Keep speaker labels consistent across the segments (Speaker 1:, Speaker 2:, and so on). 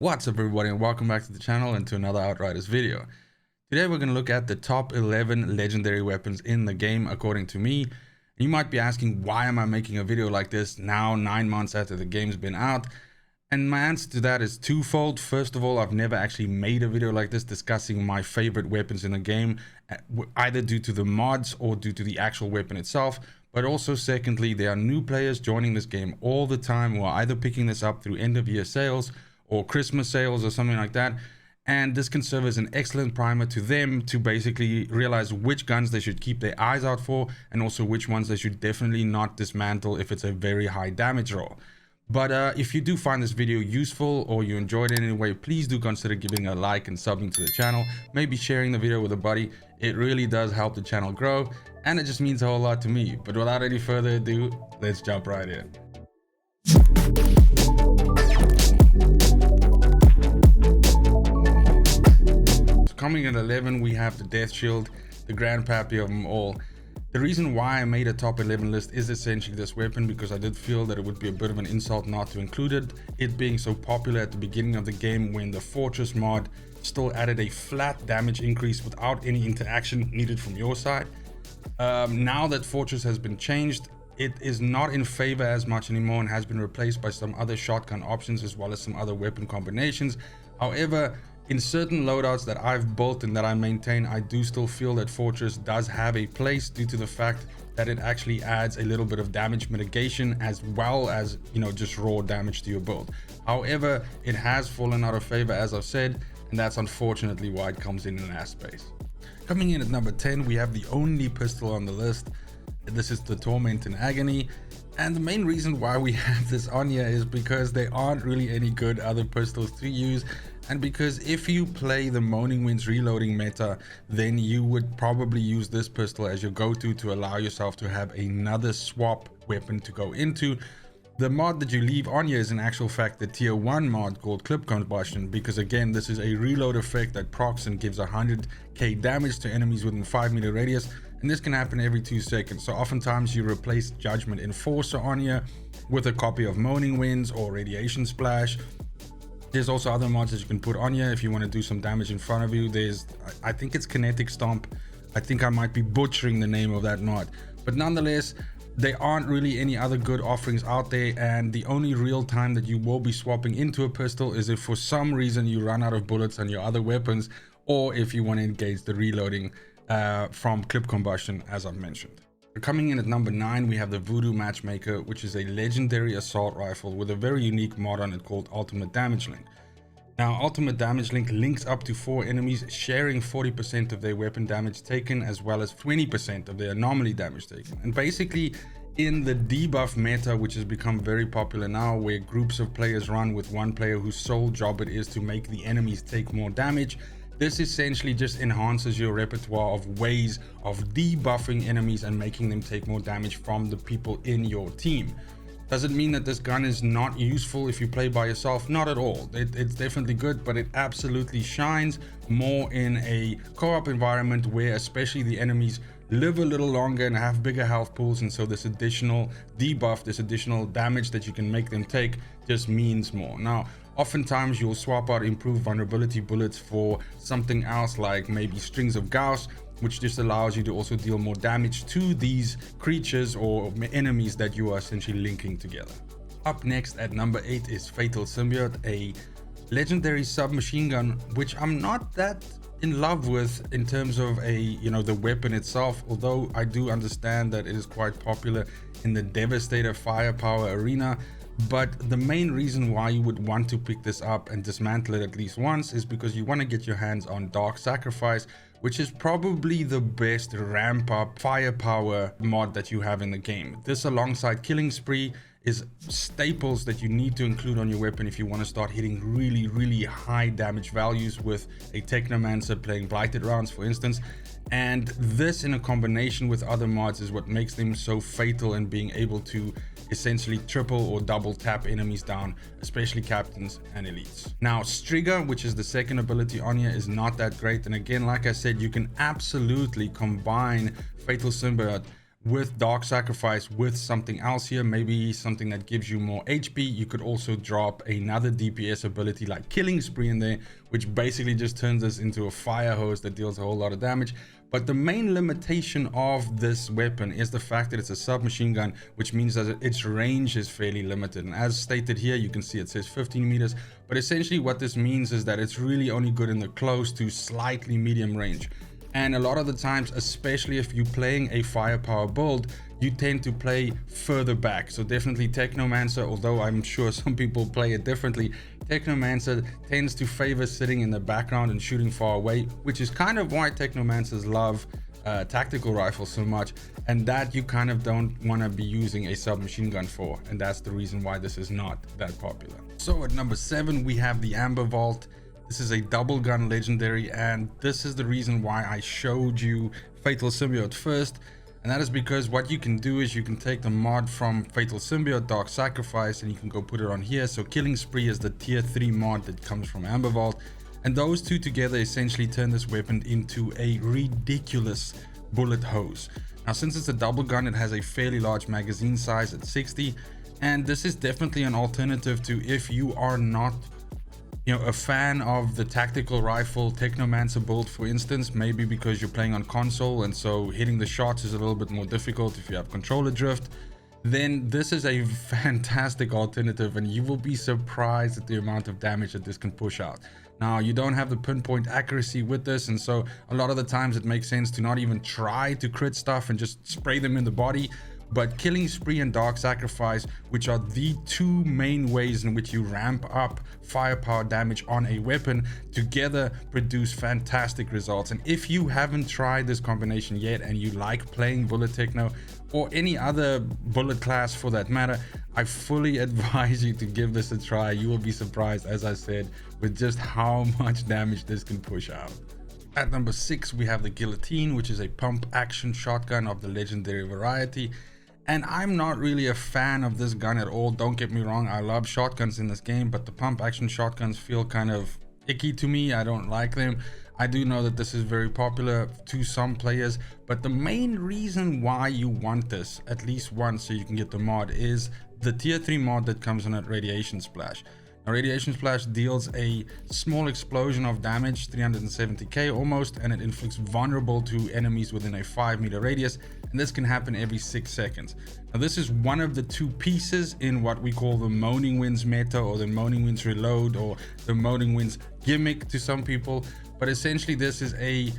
Speaker 1: What's up everybody, and welcome back to the channel and to another Outriders video. Today we're going to look at the top 11 legendary weapons in the game according to me. You might be asking, why am I making a video like this now 9 months after the game's been out? And my answer to that is twofold. First of all, I've never actually made a video like this discussing my favorite weapons in the game, either due to the mods or due to the actual weapon itself. But also secondly, there are new players joining this game all the time who are either picking this up through end of year sales or Christmas sales or something like that, and this can serve as an excellent primer to them to basically realize which guns they should keep their eyes out for, and also which ones they should definitely not dismantle if it's a very high damage roll. But if you do find this video useful or you enjoyed it in any way, please do consider giving a like and subbing to the channel, maybe sharing the video with a buddy. It really does help the channel grow, and it just means a whole lot to me. But without any further ado, let's jump right in. Coming at 11, we have the Deathshield, the grandpappy of them all. The reason why I made a top 11 list is essentially this weapon, because I did feel that it would be a bit of an insult not to include it being so popular at the beginning of the game, when the Fortress mod still added a flat damage increase without any interaction needed from your side. Now that Fortress has been changed, it is not in favor as much anymore and has been replaced by some other shotgun options as well as some other weapon combinations. However, in certain loadouts that I've built and that I maintain, I do still feel that Fortress does have a place due to the fact that it actually adds a little bit of damage mitigation as well as, just raw damage to your build. However, it has fallen out of favor, as I've said, and that's unfortunately why it comes in last space. Coming in at number 10, we have the only pistol on the list. This is the Torment Agony. And the main reason why we have this on here is because there aren't really any good other pistols to use, and because if you play the Moaning Winds reloading meta, then you would probably use this pistol as your go-to to allow yourself to have another swap weapon to go into. The mod that you leave on here is in actual fact the tier 1 mod called Clip Combustion, because again, this is a reload effect that procs and gives 100k damage to enemies within 5 meter radius, and this can happen every 2 seconds. So oftentimes you replace Judgment Enforcer on here with a copy of Moaning Winds or Radiation Splash. There's also other mods that you can put on here if you want to do some damage in front of you. There's, I think it's Kinetic Stomp. I think I might be butchering the name of that mod, but nonetheless, there aren't really any other good offerings out there, and the only real time that you will be swapping into a pistol is if for some reason you run out of bullets on your other weapons, or if you want to engage the reloading from Clip Combustion, as I've mentioned. Coming in at number 9, we have the Voodoo Matchmaker, which is a legendary assault rifle with a very unique mod on it called Ultimate Damage Link. Now, Ultimate Damage Link links up to 4 enemies, sharing 40% of their weapon damage taken as well as 20% of their anomaly damage taken. And basically, in the debuff meta, which has become very popular now, where groups of players run with one player whose sole job it is to make the enemies take more damage, this essentially just enhances your repertoire of ways of debuffing enemies and making them take more damage from the people in your team. Does it mean that this gun is not useful if you play by yourself? Not at all. It's definitely good, but it absolutely shines more in a co-op environment where especially the enemies live a little longer and have bigger health pools, and so this additional debuff, this additional damage that you can make them take just means more. Now, oftentimes you'll swap out improved vulnerability bullets for something else like maybe Strings of Gauss, which just allows you to also deal more damage to these creatures or enemies that you are essentially linking together. Up next at number 8 is Fatal Symbiont, a legendary submachine gun, which I'm not that in love with in terms of the weapon itself, although I do understand that it is quite popular in the Devastator firepower arena. But the main reason why you would want to pick this up and dismantle it at least once is because you want to get your hands on Dark Sacrifice, which is probably the best ramp up firepower mod that you have in the game. This alongside Killing Spree is staples that you need to include on your weapon if you want to start hitting really high damage values with a Technomancer playing Blighted Rounds, for instance. And this in a combination with other mods is what makes them so fatal in being able to essentially triple or double tap enemies down, especially captains and elites. Now, Strigger, which is the second ability on here, is not that great, and again, like I said, you can absolutely combine Fatal Symbiont with Dark Sacrifice, with something else here, maybe something that gives you more HP. You could also drop another DPS ability like Killing Spree in there, which basically just turns this into a fire hose that deals a whole lot of damage. But the main limitation of this weapon is the fact that it's a submachine gun, which means that its range is fairly limited. And as stated here, you can see it says 15 meters, but essentially what this means is that it's really only good in the close to slightly medium range. And a lot of the times, especially if you're playing a firepower build, you tend to play further back. So definitely Technomancer, although I'm sure some people play it differently, Technomancer tends to favor sitting in the background and shooting far away, which is kind of why Technomancers love tactical rifles so much, and that you kind of don't want to be using a submachine gun for, and that's the reason why this is not that popular. So at number 7 we have the Amber Vault. This is a double gun legendary, and this is the reason why I showed you Fatal Symbiont first, and that is because what you can do is you can take the mod from Fatal Symbiont, Dark Sacrifice, and you can go put it on here. So Killing Spree is the tier 3 mod that comes from Amber Vault, and those two together essentially turn this weapon into a ridiculous bullet hose. Now since it's a double gun, it has a fairly large magazine size at 60, and this is definitely an alternative to if you are not a fan of the tactical rifle Technomancer build, for instance, maybe because you're playing on console and so hitting the shots is a little bit more difficult if you have controller drift, then this is a fantastic alternative, and you will be surprised at the amount of damage that this can push out. Now you don't have the pinpoint accuracy with this, and so a lot of the times it makes sense to not even try to crit stuff and just spray them in the body. But Killing Spree and Dark Sacrifice, which are the two main ways in which you ramp up firepower damage on a weapon, together produce fantastic results. And if you haven't tried this combination yet and you like playing bullet techno or any other bullet class for that matter, I fully advise you to give this a try. You will be surprised, as I said, with just how much damage this can push out. At number 6 we have the Guillotine, which is a pump action shotgun of the legendary variety. And I'm not really a fan of this gun at all. Don't get me wrong, I love shotguns in this game, but the pump action shotguns feel kind of icky to me. I don't like them. I do know that this is very popular to some players, but the main reason why you want this, at least once so you can get the mod, is the tier 3 mod that comes in at Radiation Splash. Now, Radiation Splash deals a small explosion of damage, 370k almost, and it inflicts vulnerable to enemies within a 5-meter radius, and this can happen every 6 seconds. Now this is one of the two pieces in what we call the Moaning Winds meta, or the Moaning Winds reload, or the Moaning Winds gimmick to some people, but essentially this is a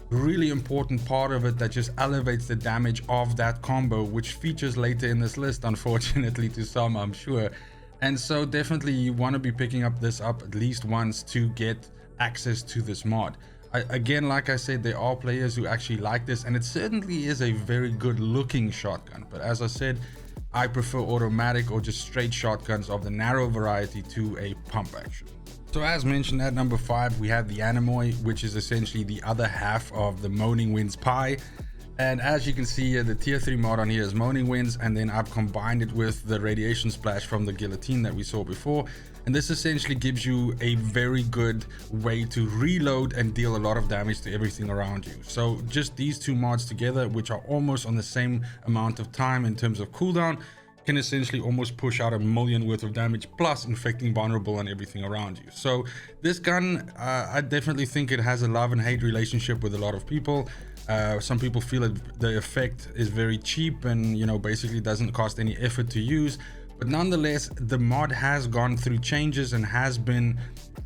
Speaker 1: really important part of it that just elevates the damage of that combo, which features later in this list, unfortunately to some, I'm sure. And so definitely you want to be picking up this up at least once to get access to this mod. Again, like I said, there are players who actually like this, and it certainly is a very good looking shotgun, but as I said, I prefer automatic or just straight shotguns of the narrow variety to a pump action. So as mentioned, at number 5 we have the Anemoi, which is essentially the other half of the Moaning Winds pie. And as you can see here, the tier 3 mod on here is Moaning Winds, and then I've combined it with the Radiation Splash from the Guillotine that we saw before. And this essentially gives you a very good way to reload and deal a lot of damage to everything around you. So just these two mods together, which are almost on the same amount of time in terms of cooldown, can essentially almost push out 1 million worth of damage, plus inflicting vulnerable on everything around you. So this gun, I definitely think it has a love and hate relationship with a lot of people. Some people feel that the effect is very cheap and basically doesn't cost any effort to use, but nonetheless the mod has gone through changes and has been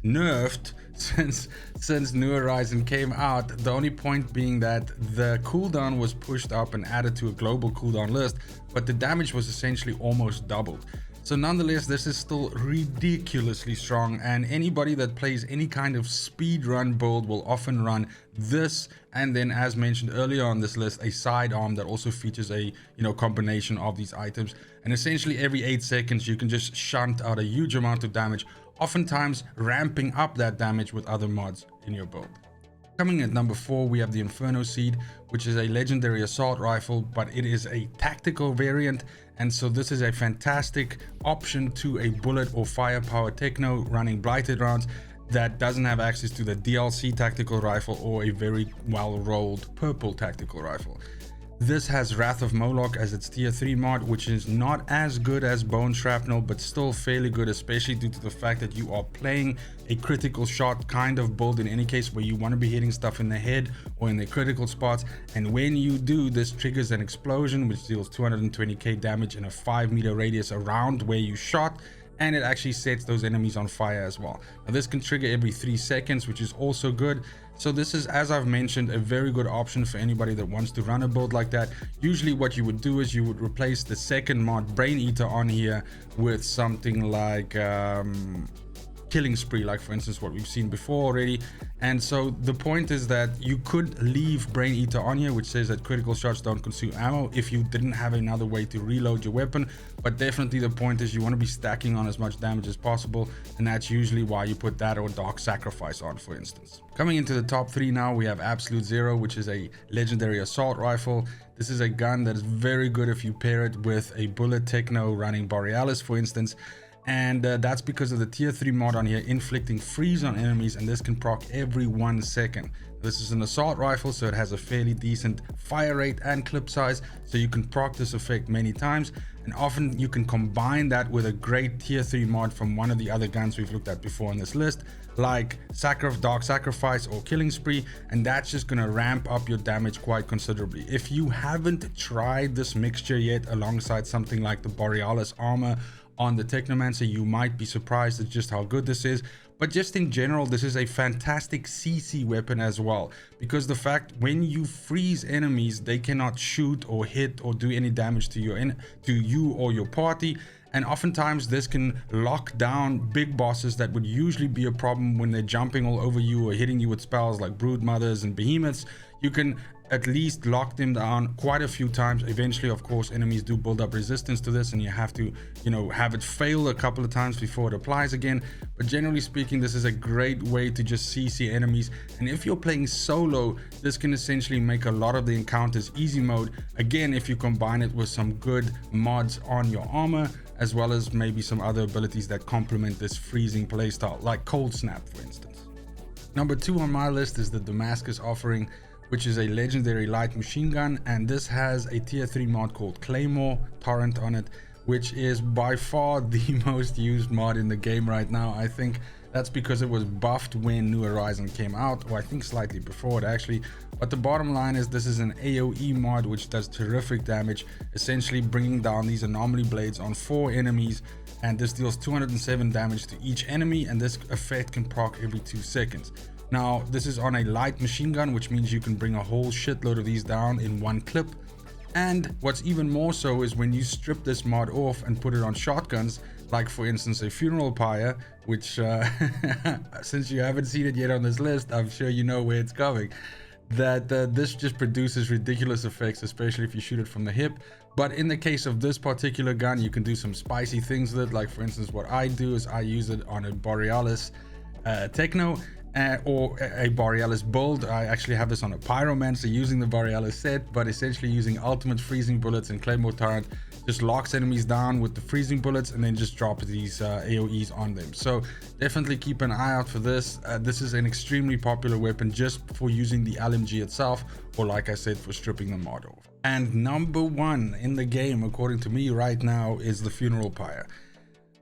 Speaker 1: nerfed since New Horizon came out. The only point being that the cooldown was pushed up and added to a global cooldown list, but the damage was essentially almost doubled. So nonetheless, this is still ridiculously strong, and anybody that plays any kind of speed run build will often run this, and then as mentioned earlier on this list, a sidearm that also features a combination of these items. And essentially every 8 seconds you can just shunt out a huge amount of damage, oftentimes ramping up that damage with other mods in your build. Coming at number 4 we have the Inferno Seed, which is a legendary assault rifle, but it is a tactical variant, and so this is a fantastic option to a bullet or firepower techno running blighted rounds that doesn't have access to the DLC tactical rifle or a very well rolled purple tactical rifle. This has Wrath of Moloch as its tier 3 mod, which is not as good as Bone Shrapnel, but still fairly good, especially due to the fact that you are playing a critical shot kind of build in any case, where you want to be hitting stuff in the head or in the critical spots. And when you do, this triggers an explosion which deals 220k damage in a 5-meter radius around where you shot, and it actually sets those enemies on fire as well. Now this can trigger every 3 seconds, which is also good. So this is, as I've mentioned, a very good option for anybody that wants to run a build like that. Usually what you would do is you would replace the second mod, Brain Eater, on here with something like Killing Spree, like for instance what we've seen before already. And so the point is that you could leave Brain Eater on here, which says that critical shots don't consume ammo, if you didn't have another way to reload your weapon. But definitely the point is you want to be stacking on as much damage as possible, and that's usually why you put that or Dark Sacrifice on, for instance. Coming into the top 3 now, we have Absolute Zero, which is a legendary assault rifle. This is a gun that is very good if you pair it with a bullet techno running Borealis, for instance. And that's because of the tier 3 mod on here, Inflicting Freeze on enemies, and this can proc every 1 second. This is an assault rifle, so it has a fairly decent fire rate and clip size, so you can proc this effect many times. And often you can combine that with a great tier 3 mod from one of the other guns we've looked at before on this list, like Dark Sacrifice or Killing Spree, and that's just going to ramp up your damage quite considerably. If you haven't tried this mixture yet alongside something like the Borealis armor on the Technomancer, you might be surprised at just how good this is. But just in general, this is a fantastic CC weapon as well, because the fact when you freeze enemies, they cannot shoot or hit or do any damage to you or your party. And oftentimes this can lock down big bosses that would usually be a problem when they're jumping all over you or hitting you with spells like Brood Mothers and Behemoths. You can at least lock them down quite a few times. Eventually, of course, enemies do build up resistance to this, and you have to, have it fail a couple of times before it applies again. But generally speaking, this is a great way to just CC enemies. And if you're playing solo, this can essentially make a lot of the encounters easy mode. Again, if you combine it with some good mods on your armor, as well as maybe some other abilities that complement this freezing playstyle, like Cold Snap, for instance. Number 2 on my list is the Damascus Offering, which is a legendary light machine gun, and this has a tier 3 mod called Claymore Torrent on it, which is by far the most used mod in the game right now. I think that's because it was buffed when New Horizon came out, or I think slightly before it actually. But the bottom line is this is an AoE mod which does terrific damage, essentially bringing down these anomaly blades on 4 enemies, and this deals 207 damage to each enemy, and this effect can proc every 2 seconds. Now this is on a light machine gun, which means you can bring a whole shitload of these down in one clip. And what's even more so is when you strip this mod off and put it on shotguns, like for instance a Funeral Pyre, which since you haven't seen it yet on this list, I'm sure you know where it's going, that this just produces ridiculous effects, especially if you shoot it from the hip. But in the case of this particular gun, you can do some spicy things with it. Like for instance, what I do is I use it on a Borealis Techno, or a Borealis build. I actually have this on a Pyromancer using the Borealis set, but essentially using ultimate freezing bullets and Claymore Torrent just locks enemies down with the freezing bullets and then just drop these AoEs on them. So definitely keep an eye out for this. This is an extremely popular weapon just for using the LMG itself, or like I said, for stripping the mod off. And number 1 in the game, according to me right now, is the Funeral Pyre.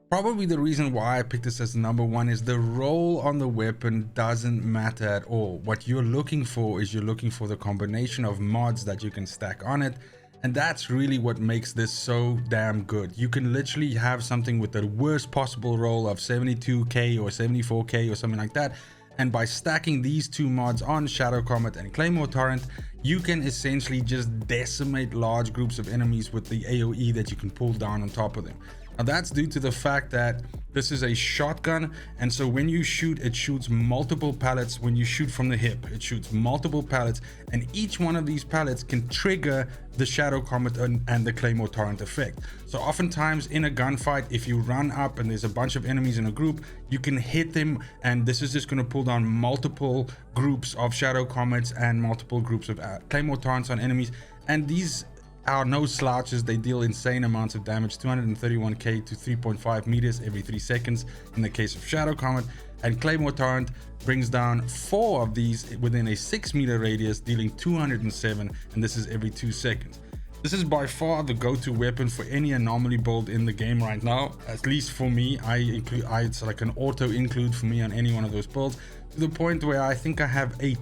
Speaker 1: Probably the reason why I picked this as number 1 is the roll on the weapon doesn't matter at all. What you're looking for is you're looking for the combination of mods that you can stack on it. And that's really what makes this so damn good. You can literally have something with the worst possible roll of 72k or 74k or something like that. And by stacking these 2 mods on, Shadow Comet and Claymore Torrent, you can essentially just decimate large groups of enemies with the AoE that you can pull down on top of them. Now that's due to the fact that this is a shotgun, and so when you shoot, it shoots multiple pellets. When you shoot from the hip, it shoots multiple pellets, and each one of these pellets can trigger the Shadow Comet and the Claymore Torrent effect. So oftentimes in a gunfight, if you run up and there's a bunch of enemies in a group, you can hit them, and this is just going to pull down multiple groups of Shadow Comets and multiple groups of Claymore Torrents on enemies. And these are no slouches. They deal insane amounts of damage, 231k to 3.5 meters every 3 seconds in the case of Shadow Comet. and Claymore Torrent brings down 4 of these within a 6-meter radius, dealing 207, and this is every 2 seconds. This is by far the go-to weapon for any anomaly build in the game right now. At least for me, it's like an auto include for me on any one of those builds, to the point where I think I have 8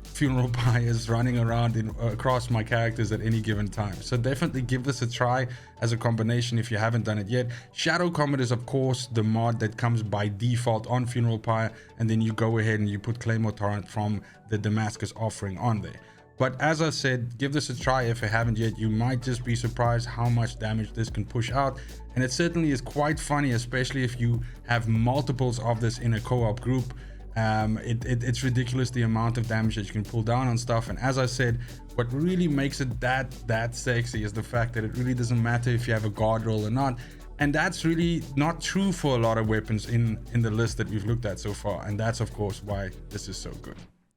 Speaker 1: funeral pyres running around across my characters at any given time. So definitely give this a try as a combination if you haven't done it yet. Shadow Comet is of course the mod that comes by default on funeral pyre, and then you go ahead and you put Claymore Torrent from the Damascus Offering on there. But as I said, give this a try if you haven't yet. You might just be surprised how much damage this can push out, and it certainly is quite funny, especially if you have multiples of this in a co-op group. It's ridiculous the amount of damage that you can pull down on stuff. And as I said, what really makes it that sexy is the fact that it really doesn't matter if you have a guard roll or not, and that's really not true for a lot of weapons in the list that we've looked at so far, and that's of course why this is so good.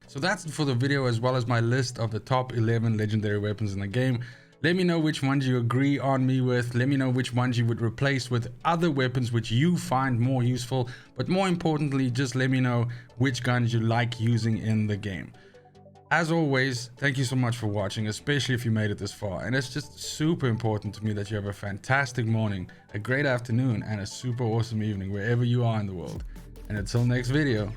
Speaker 1: So that's it for the video, as well as my list of the top 11 legendary weapons in the game. Let me know which ones you agree on me with. Let me know which ones you would replace with other weapons which you find more useful. But more importantly, just let me know which guns you like using in the game. As always, thank you so much for watching, especially if you made it this far. And it's just super important to me that you have a fantastic morning, a great afternoon, and a super awesome evening wherever you are in the world. And until next video,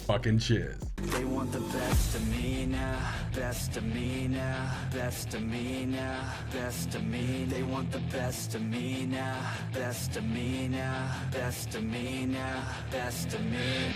Speaker 1: fucking cheers.
Speaker 2: They want the best of me now, best of me now, best of me now, best of me. They want the best of me now, best of me now, best of me now, best of me.